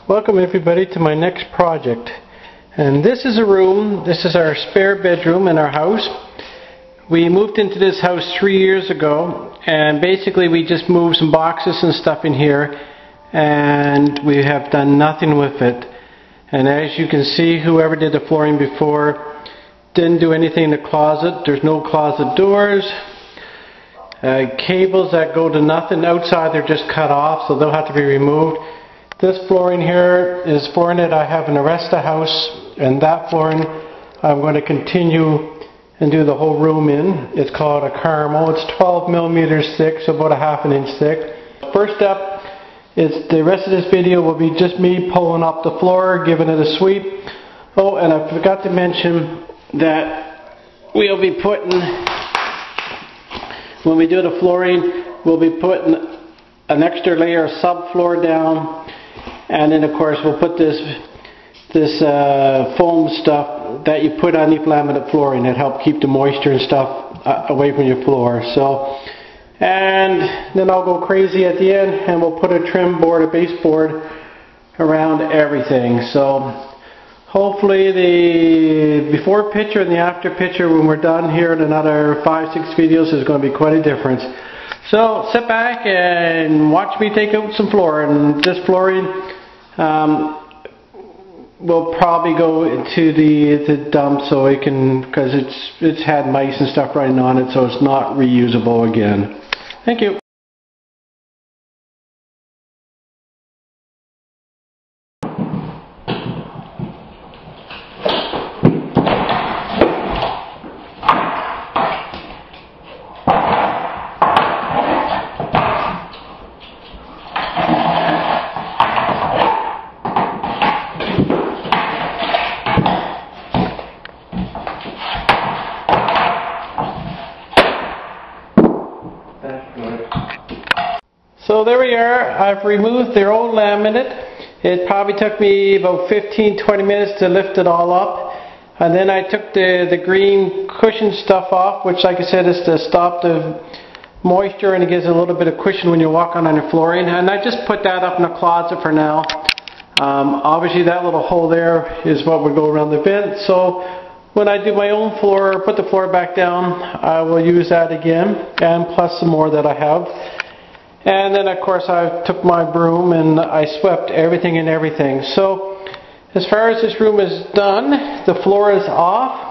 Welcome everybody to my next project. And this is a room, this is our spare bedroom in our house. We moved into this house 3 years ago, and basically we just moved some boxes and stuff in here, and we have done nothing with it. And as you can see, whoever did the flooring before didn't do anything in the closet. There's no closet doors. Cables that go to nothing outside, they're just cut off, so they'll have to be removed. This flooring here is flooring that I have in the rest of the house, and that flooring I'm going to continue and do the whole room in. It's called a caramel. It's 12 millimeters thick, so about a half an inch thick. First up is the rest of this video will be just me pulling up the floor, giving it a sweep. Oh, and I forgot to mention that we'll be putting, when we do the flooring, we'll be putting an extra layer of subfloor down. And then of course we'll put this foam stuff that you put on the laminate flooring that help keep the moisture and stuff away from your floor. So, and then I'll go crazy at the end and we'll put a trim board, a baseboard around everything. So hopefully the before picture and the after picture when we're done here in another 5-6 videos is going to be quite a difference. So sit back and watch me take out some flooring. This flooring will probably go into the dump, so it can, because it's had mice and stuff running on it, so it's not reusable again. Thank you. So there we are. I've removed the old laminate. It probably took me about 15-20 minutes to lift it all up. And then I took the green cushion stuff off, which like I said is to stop the moisture, and it gives a little bit of cushion when you're walking on your flooring. And I just put that up in the closet for now. Obviously that little hole there is what would go around the vent. So when I do my own floor, put the floor back down, I will use that again, and plus some more that I have. And then of course I took my broom and I swept everything and everything. So as far as this room is done, the floor is off.